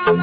Hello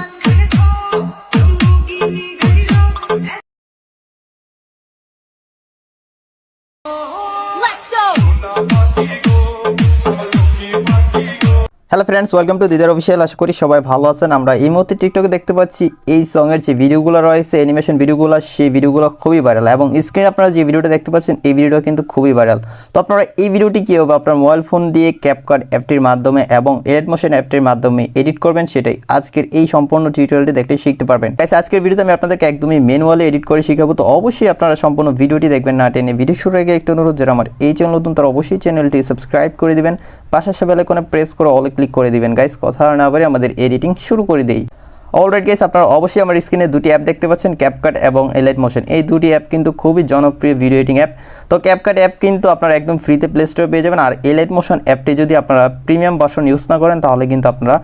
friends, welcome to Didar official. আশা করি সবাই ভালো আছেন। আমরা এই মুহূর্তে টিকটকে দেখতে পাচ্ছি এই সঙের যে ভিডিওগুলো রয়েছে, অ্যানিমেশন ভিডিওগুলো, সেই ভিডিওগুলো খুবই ভাইরাল এবং স্ক্রিনে আপনারা যে ভিডিওটা দেখতে পাচ্ছেন এই ভিডিওটা কিন্তু খুবই ভাইরাল। তো আপনারা এই ভিডিওটি কীভাবে আপনার মোবাইল ফোন দিয়ে ক্যাপকাট অ্যাপটির মাধ্যমে এবং এলাইট মোশন অ্যাপটির মাধ্যমে এডিট করবেন, সেটাই আজকের এই সম্পূর্ণ টিউটোরিয়ালটি দেখলে শিখতে পারবেন। তাই আজকের ভিডিওতে আমি আপনাদেরকে একদমই ম্যানুয়ালি এডিট করে শিখাবো। তো অবশ্যই আপনারা সম্পূর্ণ ভিডিওটি দেখবেন না টেনে। ভিডিও শুরু আগে একটু অনুরোধ, যারা আমার এই চ্যানেল নতুন তারা অবশ্যই চ্যানেলটি সাবস্ক্রাইব করে দিবেন, পাশাপাশি বেল আইকনে প্রেস করে অল ক্লিক করে দিবেন। গাইস, কথা না বলে আমাদের এডিটিং শুরু করে দেই। অলরাইট গাইস, আপনারা অবশ্যই আমার স্ক্রিনে দুটি অ্যাপ দেখতে পাচ্ছেন, ক্যাপকাট এবং এলাইট মোশন। এই দুটি অ্যাপ কিন্তু খুবই জনপ্রিয় ভিডিও এডিটিং অ্যাপ। তো ক্যাপকাট অ্যাপ কিন্তু আপনারা একদম ফ্রিতে প্লে স্টোরে পেয়ে যাবেন, আর এলাইট মোশন অ্যাপটি যদি আপনারা প্রিমিয়াম ভার্সন ইউজ না করেন তাহলে কিন্তু আপনারা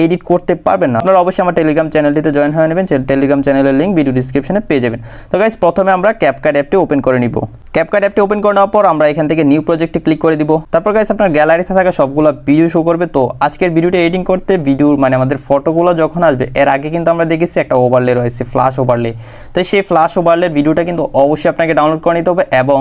এডিট করতে পারবেন না। আপনারা অবশ্যই আমার টেলিগ্রাম চ্যানেলটিতে জয়েন হয়ে নেবেন, টেলিগ্রাম চ্যানেলের লিঙ্ক ভিডিও ডিসক্রিপশনে পেয়ে যাবেন। তো গাইস, প্রথমে আমরা ক্যাপকাট অ্যাপটি ওপেন করে নিব। ক্যাপকাট অ্যাপটি ওপেন করে নেওয়ার পর আমরা এখান থেকে নিউ প্রজেক্টে ক্লিক করে দিব। তারপর গাইস, আপনার গ্যালারিতে থাকা সবগুলো ভিডিও শো করবে। তো আজকের ভিডিওটা এডিটিং করতে ভিডিওর মানে আমাদের ফটোগুলো যখন আসবে, এর আগে কিন্তু আমরা দেখেছি একটা ওভারলে রয়েছে, ফ্ল্যাশ ওভারলে। তো সেই ফ্ল্যাশ ওভারলের ভিডিওটা কিন্তু অবশ্যই আপনাকে ডাউনলোড করে নিতে হবে এবং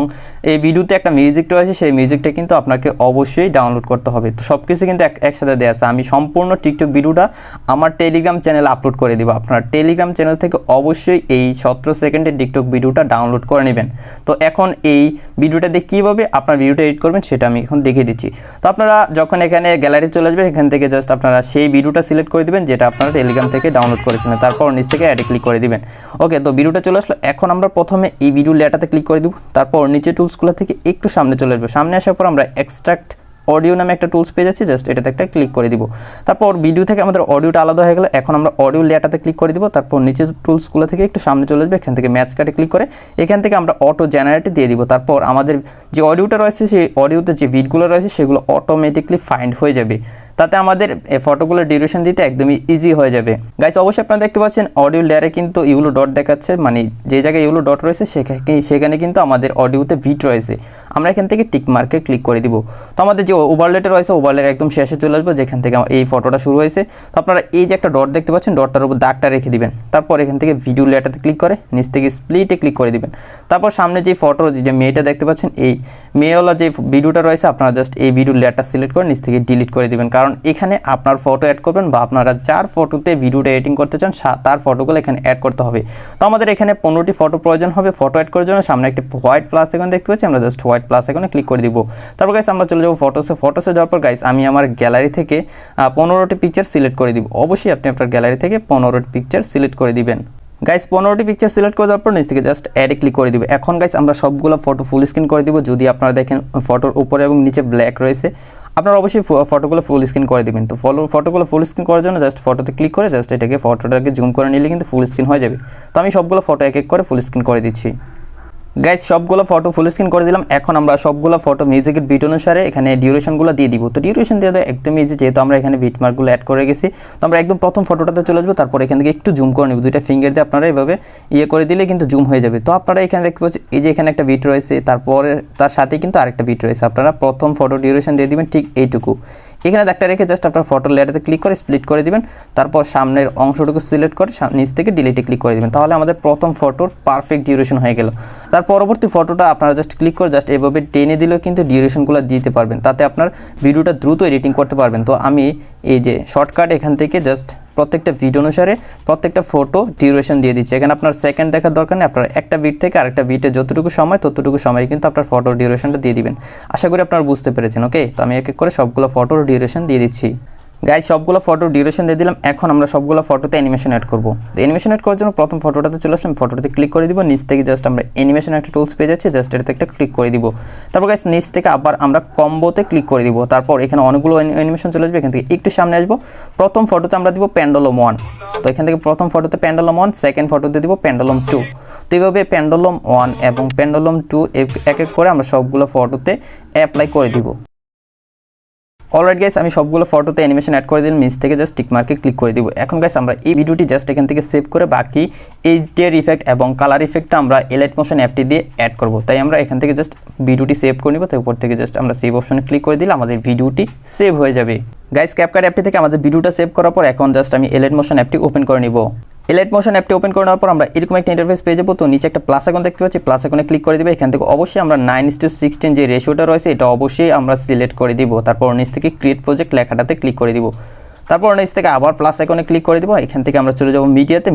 এই ভিডিওতে একটা মিউজিক রয়েছে, সেই মিউজিকটা কিন্তু আপনাকে অবশ্যই ডাউনলোড করতে হবে। তো সব কিছু কিন্তু একসাথে দেওয়া আছে। আমি সম্পূর্ণ টিকটক ভিডিওটা আমার টেলিগ্রাম চ্যানেলে আপলোড করে দিব। আপনার টেলিগ্রাম চ্যানেল থেকে অবশ্যই এই 17 সেকেন্ডের টিকটক ভিডিওটা ডাউনলোড করে নেবেন। তো এখন এই ভিডিওটা দিয়ে কীভাবে আপনার ভিডিওটা এডিট করবেন সেটা আমি এখন দেখিয়ে দিচ্ছি। তো আপনারা যখন এখানে গ্যালারি চলে আসবেন, এখান থেকে জাস্ট আপনারা সেই ভিডিওটা সিলেক্ট করে দিবেন যেটা আপনারা টেলিগ্রাম থেকে ডাউনলোড করেছিলেন। তারপর নিচ থেকে অ্যাডে ক্লিক করে দিবেন। ওকে, তো ভিডিওটা চলে আসলো। এখন আমরা প্রথমে এই ভিডিও লেয়ারটাতে ক্লিক করে দিব। তারপর নিচে টুলসগুলো থেকে একটু সামনে চলে আসবে। সামনে আসার পর আমরা এক্সট্রাক্ট অডিও নামে একটা টুলস পেয়ে যাচ্ছি, জাস্ট এটাতে একটা ক্লিক করে দিব। তারপর ভিডিও থেকে আমাদের অডিওটা আলাদা হয়ে গেলে এখন আমরা অডিও লেয়ারটাতে ক্লিক করে দিব। তারপর নিচে টুলসগুলো থেকে একটু সামনে চলে আসবে, এখান থেকে ম্যাচ কাটে ক্লিক করে এখান থেকে আমরা অটো জেনারেটে দিয়ে দিব। তারপর আমাদের যে অডিওটা রয়েছে সেই অডিওতে যে বিটগুলো রয়েছে সেগুলো অটোমেটিকলি ফাইন্ড হয়ে যাবে। তাতে আমাদের ফটোগুলোর ডিউরেশন দিতে একদমই ইজি হয়ে যাবে। গাইস, অবশ্যই আপনারা দেখতে পাচ্ছেন অডিও লেয়ারে কিন্তু ইউলো ডট দেখাচ্ছে, মানে যে জায়গায় ইউলো ডট রয়েছে সেখানে কিন্তু আমাদের অডিওতে বিট রয়েছে। আমরা এখান থেকে টিক মার্কে ক্লিক করে দিব। তো আমাদের যে ওভারলেটা রয়েছে, ওভারলের একদম শেষে চলে আসবো যেখান থেকে এই ফটোটা শুরু হয়েছে। তো আপনারা এই যে একটা ডট দেখতে পাচ্ছেন, ডটটার উপর দাগটা রেখে দিবেন। তারপর এখান থেকে ভিডিও লেয়ারটাতে ক্লিক করে নিচ থেকে স্প্লিটে ক্লিক করে দিবেন। তারপর সামনে যে ফটো যে মেয়েটা দেখতে পাচ্ছেন, এই মেয়েওয়ালা যে ভিডিওটা রয়েছে, আপনারা জাস্ট এই ভিডিও লেয়ারটা সিলেক্ট করে নিচ থেকে ডিলিট করে দিবেন। কারণ এখানে আপনার ফটো অ্যাড করবেন বা আপনারা যার ফটোতে ভিডিওটা এডিটিং করতে চান তার ফটোগুলো এখানে অ্যাড করতে হবে। তো আমাদের এখানে 15টি ফটো প্রয়োজন হবে। ফটো অ্যাড করার জন্য সামনে একটা হোয়াইট প্লাস আইকন দেখতে পাচ্ছি, আমরা জাস্ট হোয়াইট প্লাস আইকনে ক্লিক করে দিব। তারপর গাইস আমরা চলে যাবো ফটোসে যাওয়ার পর গাইস আমি আমার গ্যালারি থেকে 15টি পিকচার সিলেক্ট করে দিব। অবশ্যই আপনি আপনার গ্যালারি থেকে 15টি পিকচার সিলেক্ট করে দিবেন। গাইস 15টি পিকচার সিলেক্ট করে দেওয়ার পর নিচ থেকে জাস্ট অ্যাডে ক্লিক করে দিব। এখন গাইস আমরা সবগুলো ফটো ফুল স্ক্রিন করে দিব। যদি আপনারা দেখেন ফটোর উপরে এবং নিচে ব্ল্যাক রয়েছে, আপনারা অবশ্যই ফটোগুলো ফুল স্ক্রিন করে দিবেন। তো ফটোগুলো ফুল স্ক্রিন করার জন্য জাস্ট ফটোতে ক্লিক করে জাস্ট ফটোটাকে জুম করে নিলে কিন্তু ফুল স্ক্রিন হয়ে যাবে। তো আমি সবগুলো ফটো এক এক করে ফুল স্ক্রিন করে দিচ্ছি। গাইস সবগুলো ফটো ফুল স্ক্রিন করে দিলাম। এখন আমরা সবগুলো ফটো মিউজিকের বিট অনুসারে এখানে ডিউরেশনগুলো দিয়ে দিব। তো ডিউরেশন দিয়ে দেওয়া একদম ইজি, যেহেতু আমরা এখানে বিট মার্কগুলো অ্যাড করে গেছি। তো আমরা একদম প্রথম ফটোটাতে চলে আসবো। তারপর এখান থেকে একটু জুম করে নেব, দুইটা ফিঙ্গার দিয়ে আপনারা এইভাবে করে দিলে কিন্তু জুম হয়ে যাবে। তো আপনারা এখানে দেখতে পাচ্ছেন এই যে এখানে একটা বিট রয়েছে, তারপরে তার সাথে কিন্তু আরেকটা বিট রয়েছে। আপনারা প্রথম ফটো ডিউরেশন দিয়ে দিবেন ঠিক এইটুকু। এখানে একটা রেখে জাস্ট আপনার ফটো লেয়ারটাতে ক্লিক করে স্প্লিট করে দিবেন। তারপর সামনের অংশটুকু সিলেক্ট করে নিচ থেকে ডিলিটে ক্লিক করে দিবেন। তাহলে আমাদের প্রথম ফটোর পারফেক্ট ডিউরেশন হয়ে গেল। তার পরবর্তী ফটোটা আপনারা জাস্ট ক্লিক করে জাস্ট এভাবে টেনে দিলেও কিন্তু ডিউরেশনগুলো দিতে পারবেন, তাতে আপনার ভিডিওটা দ্রুত এডিটিং করতে পারবেন। তো আমি এই যে শর্টকাট এখান থেকে জাস্ট প্রত্যেকটা ভিডিও অনুসারে প্রত্যেকটা ফটো ডিউরেশন দিয়ে দিচ্ছি। এখানে আপনার সেকেন্ড দেখার দরকার নেই, আপনার একটা বিট থেকে আরেকটা বিটে যতটুকু সময় ততটুকু সময় কিন্তু আপনার ফটোর ডিউরেশনটা দিয়ে দিবেন। আশা করি আপনারা বুঝতে পেরেছেন। ওকে, তো আমি এক এক করে সবগুলো ফটোর ডিউরেশন দিয়ে দিচ্ছি। গাইস সবগুলো ফটো ডিউরেশন দিয়ে দিলাম। এখন আমরা সবগুলো ফটোতে অ্যানিমেশন অ্যাড করব। তো অ্যানিমেশন অ্যাড করার জন্য প্রথম ফটোটাতে চলে আসলাম, ফটোটাতে ক্লিক করে দিব। নিচ থেকে জাস্ট আমরা অ্যানিমেশন একটা টুলস পেয়ে যাচ্ছি, জাস্ট এটাতে একটা ক্লিক করে দিব। তারপর গাইস নিচ থেকে আবার আমরা কম্বোতে ক্লিক করে দিব। তারপর এখানে অনেকগুলো অ্যানিমেশন চলে আসবে। এখান থেকে একটু সামনে আসবো, প্রথম ফটোতে আমরা দিব পেন্ডুলাম 1। তো এখান থেকে প্রথম ফটোতে পেন্ডুলাম 1, সেকেন্ড ফটোতে দিব পেন্ডুলাম 2। তো এইভাবে পেন্ডুলাম 1 এবং পেন্ডুলাম 2 এক এক করে আমরা সবগুলো ফটোতে অ্যাপ্লাই করে দিব। অলরাইট গাইস, আমি সবগুলো ফটোতে অ্যানিমেশন অ্যাড করে দিলাম, নিচ থেকে জাস্ট টিক মার্কে ক্লিক করে দিব। এখন গাইস আমরা এই ভিডিওটি জাস্ট এখান থেকে সেভ করে বাকি এইচডিআর ইফেক্ট এবং কালার ইফেক্টটা আমরা এলাইট মোশন অ্যাপটি দিয়ে অ্যাড করব। তাই আমরা এখান থেকে জাস্ট ভিডিওটি সেভ করে নিব। তাই উপর থেকে জাস্ট আমরা সেভ অপশনে ক্লিক করে দিলে আমাদের ভিডিওটি সেভ হয়ে যাবে। গাইস ক্যাপকাট অ্যাপটি থেকে আমাদের ভিডিওটা সেভ করার পর এখন জাস্ট আমি এলাইট মোশন অ্যাপটি ওপেন করে নিব। এলাইট মোশন অ্যাপটি ওপেন করে নেওয়ার পর আমরা এরকম একটা ইন্টারফেস পেয়ে যাবো। তো নিচে একটা প্লাস আইকন দেখতে পাচ্ছি, প্লাস আইকনে ক্লিক করে দিবে। এখান থেকে অবশ্যই আমরা 9:16 যে রেশিওটা রয়েছে এটা অবশ্যই আমরা সিলেক্ট করে দিব। তারপর নিচ থেকে ক্রিয়েট প্রজেক্ট লেখাটাতে ক্লিক করে দিব। তারপর নিচ থেকে আবার প্লাস আইকনে ক্লিক করে দিব। এখান থেকে আমরা চলে যাব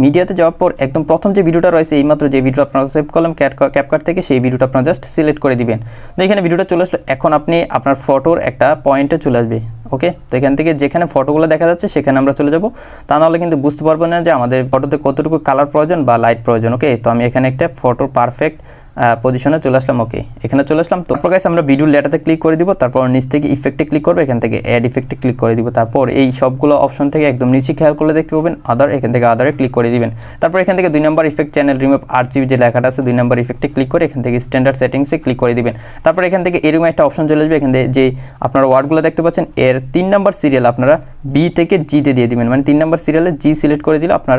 মিডিয়াতে যাওয়ার পর একদম প্রথম যে ভিডিওটা রয়েছে, এইমাত্র যে ভিডিও আপনারা সেভ করলাম ক্যাপকাট থেকে, সেই ভিডিওটা আপনারা জাস্ট সিলেক্ট করে দিবেন। তো এখানে ভিডিওটা চলে আসলো। এখন আপনি আপনার ফটোর একটা পয়েন্টে চলে আসবে। ওকে, তো এখান থেকে যেখানে ফটোগুলো দেখা যাচ্ছে সেখানে আমরা চলে যাব। তা নাহলে কিন্তু বুঝতে পারবো না যে আমাদের ফটোতে কতটুকু কালার প্রয়োজন বা লাইট প্রয়োজন। ওকে, তো আমি এখানে একটা ফটোর পারফেক্ট পজিশনে চলে আসলাম। ওকে, এখানে চলে আসলাম। তো গাইস আমরা ভিডিও লেটাতে ক্লিক করে দিব। তারপর নিচ থেকে ইফেক্টে ক্লিক করবো, এখান থেকে অ্যাড ইফেক্টে ক্লিক করে দিব। তারপর এই সবগুলো অপশন থেকে একদম নিচে খেয়াল করলে দেখতে পাবেন আদার, এখান থেকে আদারে ক্লিক করে দিবেন। তারপর এখান থেকে 2 নম্বর ইফেক্ট চ্যানেল রিমুভ আরজিবি যে লেখাটা আছে 2 নম্বর ইফেক্টে ক্লিক করে এখান থেকে স্ট্যান্ডার্ড সেটিংসে ক্লিক করে দিবেন। তারপর এখান থেকে এরকম একটা অপশন চলে আসবে। এখান থেকে যে আপনারা ওয়ার্ডগুলো দেখতে পাচ্ছেন এর 3 নম্বর সিরিয়াল আপনারা বি থেকে জিতে দিয়ে দিবেন। মানে 3 নম্বর সিরিয়ালে জি সিলেক্ট করে দিলে আপনার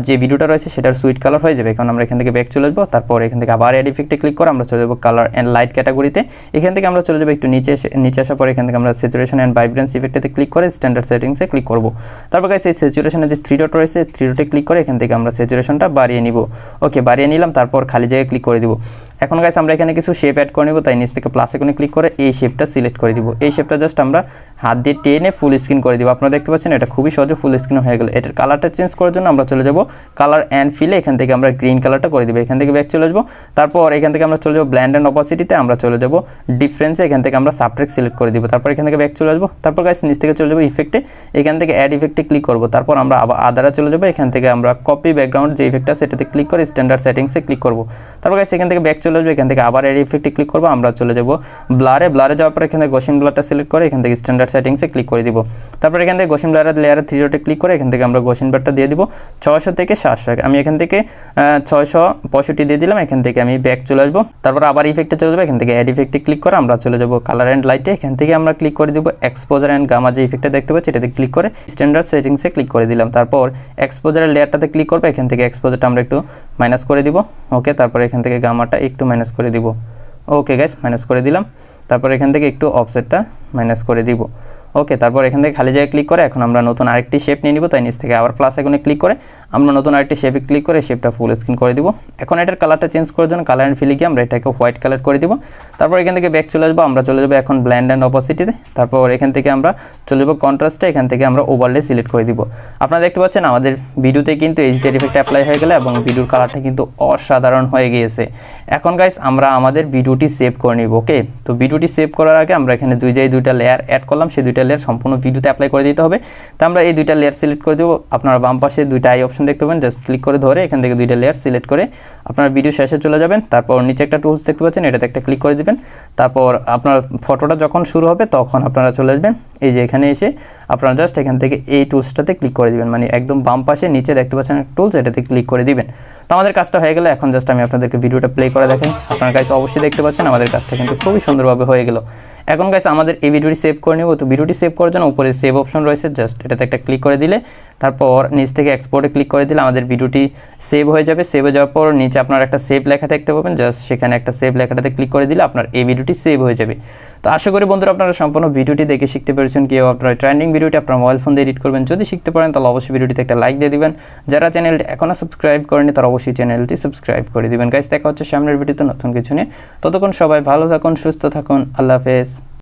যে ভিডিওটা রয়েছে সেটার সুইট কালার হয়ে যাবে। এখন আমরা এখান থেকে ব্যাক চলে আসবো। তারপর এখান থেকে আবার অ্যাড ইফেক্টে ক্লিক করে আমরা চলে যাবো কালার অ্যান্ড লাইট ক্যাটাগরিতে। এখান থেকে আমরা চলে যাবো একটু নিচে আসার পর এখান থেকে আমরা স্যাচুরেশন অ্যান্ড ভাইব্রেন্স ইফেক্টে ক্লিক করে স্ট্যান্ডার্ড সেটিংসে ক্লিক করব। তারপর গাইস এই স্যাচুরেশনের যে 3 ডট রয়েছে 3 ডটে ক্লিক করে এখান থেকে আমরা স্যাচুরেশনটা বাড়িয়ে নিব। ওকে, বাড়িয়ে নিলাম। তারপর খালি জায়গায় ক্লিক করে দিব। এখন গাইস আমরা এখানে কিছু শেপ অ্যাড করে নিব। তাই নিচ থেকে প্লাস আইকনে ক্লিক করে এই শেপটা সিলেক্ট করে দিব। এই শেপটা জাস্ট আমরা হাত দিয়ে টেনে ফুল স্ক্রিন করে দিব। আপনারা দেখতে পাচ্ছেন এটা খুবই সহজে ফুল স্ক্রিন হয়ে গেল। এটার কালারটা চেঞ্জ করার জন্য আমরা চলে যাব কালার অ্যান্ড ফিলে, এখান থেকে আমরা গ্রিন কালারটা করে দিব। এখান থেকে ব্যাক চলে আসবো। তারপর এখান থেকে আমরা চলে যাব ব্ল্যান্ড অ্যান্ড অপাসিটিতে, আমরা চলে যাব ডিফারেন্সে, এখান থেকে আমরা সাবট্রাক্ট সিলেক্ট করে দিব। তারপর এখান থেকে ব্যাক চলে আসবো। তারপর গাইস নিচ থেকে চলে যাব ইফেক্টে, এখান থেকে অ্যাড ইফেক্টে ক্লিক করব। তারপর আমরা আবার আদারে চলে যাব। এখান থেকে আমরা কপি ব্যাকগ্রাউন্ড যে ইফেক্টটা সেটাতে ক্লিক করে স্ট্যান্ডার্ড সেটিংসে ক্লিক করব। তারপর গাইস এখান থেকে ব্যাক চলে আসবো। এখান থেকে আবার অ্যাড ইফেক্টে ক্লিক করব। আমরা চলে যাব ব্লারে যাওয়ার পর এখানে গসিন ব্লারটা সিলেক্ট করে এখান থেকে স্ট্যান্ডার্ড সেটিংসে ক্লিক করে দিব। তারপর এখান থেকে গসিন ব্লারের লেয়ারে 3 ডটে ক্লিক করে এখান থেকে আমরা গসিন ব্লারটা দিয়ে দিব 600 থেকে 700। আমি এখান থেকে 665 দিয়ে দিলাম। এখান থেকে আমি ব্যাক চলে আসবো। তারপর আবার ইফেক্টে চলে যাবো। এখান থেকে অ্যাড ইফেক্টে ক্লিক করে আমরা চলে যাব কালার অ্যান্ড লাইটে। এখান থেকে আমরা ক্লিক করে দিব এক্সপোজার অ্যান্ড গামা যে ইফেক্টটা দেখতে পাচ্ছি এটাতে ক্লিক করে স্ট্যান্ডার্ড সেটিংসে ক্লিক করে দিলাম। তারপর এক্সপোজারের লেয়ারটাতে ক্লিক করবো। এখান থেকে এক্সপোজারটা আমরা একটু মাইনাস করে দিব। ওকে, তারপর এখান থেকে গামাটা একটু মাইনাস করে দিব। ওকে গাইস, মাইনাস করে দিলাম। তারপর এখান থেকে একটু অফসেটটা মাইনাস করে দিব। ওকে, তারপর এখান থেকে খালি জায়গায় ক্লিক করে এখন আমরা নতুন আরেকটি শেপ নিয়ে নিব। তাই নিচ থেকে আবার প্লাস আইকনে ক্লিক করে আমরা নতুন আরেকটি শেপে ক্লিক করে শেপটা ফুল স্ক্রিন করে দিব। এখন এটার কালারটা চেঞ্জ করার জন্য কালার অ্যান্ড ফিলে গিয়ে আমরা এটাকে হোয়াইট কালার করে দিব। তারপর এখান থেকে ব্যাক চলে আসবো। আমরা চলে যাবো এখন ব্ল্যান্ড অ্যান্ড অপাসিটিতে। তারপর এখান থেকে আমরা চলে যাবো কন্ট্রাস্টে, এখান থেকে আমরা ওভারলে সিলেক্ট করে দিব। আপনারা দেখতে পাচ্ছেন আমাদের ভিডিওতে কিন্তু এইচডিআর ইফেক্ট অ্যাপ্লাই হয়ে গেল এবং ভিডিওর কালারটা কিন্তু অসাধারণ হয়ে গিয়েছে। এখন গাইস আমরা আমাদের ভিডিওটি সেভ করে নিব। ওকে, তো ভিডিওটি সেভ করার আগে আমরা এখানে দুইটা লেয়ার অ্যাড করলাম, সেই দুইটা লেয়ার সম্পূর্ণ ভিডিওতে অ্যাপ্লাই করে দিতে হবে। তো আমরা এই দুইটা লেয়ার সিলেক্ট করে দেবো। আপনারা বাম পাশে দুইটা আই অপশন দেখতে পাবেন, জাস্ট ক্লিক করে ধরে এখান থেকে দুইটা লেয়ার সিলেক্ট করে আপনার ভিডিও শেষে চলে যাবেন। তারপর নিচে একটা টুলস দেখতে পাচ্ছেন, এটাতে একটা ক্লিক করে দিবেন। তারপর আপনার ফটোটা যখন শুরু হবে তখন আপনারা চলে আসবেন এই যে এখানে এসে আপনারা জাস্ট এখান থেকে এই টুলসটাতে ক্লিক করে দিবেন। মানে একদম বাম পাশে নিচে দেখতে পাচ্ছেন একটা টুলস, এটাতে ক্লিক করে দিবেন। তো আমাদের কাজটা হয়ে গেলে এখন জাস্ট আমি আপনাদেরকে ভিডিওটা প্লে করে দেখাই। আপনার কাছে অবশ্যই দেখতে পাচ্ছেন আমাদের কাজটা কিন্তু খুবই সুন্দরভাবে হয়ে গেল। এখন গাইস আমাদের এই ভিডিওটি সেভ করে নেব। তো ভিডিওটি সেভ করার জন্য উপরে সেভ অপশন রয়েছে, জাস্ট এটাতে একটা ক্লিক করে দিলে তারপর নিচ থেকে এক্সপোর্টে ক্লিক করে দিলে আমাদের ভিডিওটি সেভ হয়ে যাবে। সেভ হয়ে যাওয়ার পর নিচে আপনারা একটা সেভ লেখা দেখতে পাবেন, জাস্ট সেখানে একটা সেভ লেখাটাতে ক্লিক করে দিলে আপনার এই ভিডিওটি সেভ হয়ে যাবে। তো আশা করি বন্ধুরা আপনারা সম্পূর্ণ ভিডিওটি দেখে শিখতে পেরেছেন কিভাবে আপনারা ট্রেন্ডিং ভিডিওটি আপনার মোবাইল ফোন দিয়ে এডিট করবেন। যদি শিখতে পারেন তাহলে অবশ্যই ভিডিওটিতে একটা লাইক দিয়ে দিবেন। যারা চ্যানেলটি এখনও সাবস্ক্রাইব করেনি তারা অবশ্যই চ্যানেলটি সাবস্ক্রাইব করে দিবেন। গাইস দেখা হচ্ছে সামনের ভিডিওতে নতুন কিছু নিয়ে। ততক্ষণ সবাই ভালো থাকুন, সুস্থ থাকুন। আল্লাহ হাফেজ।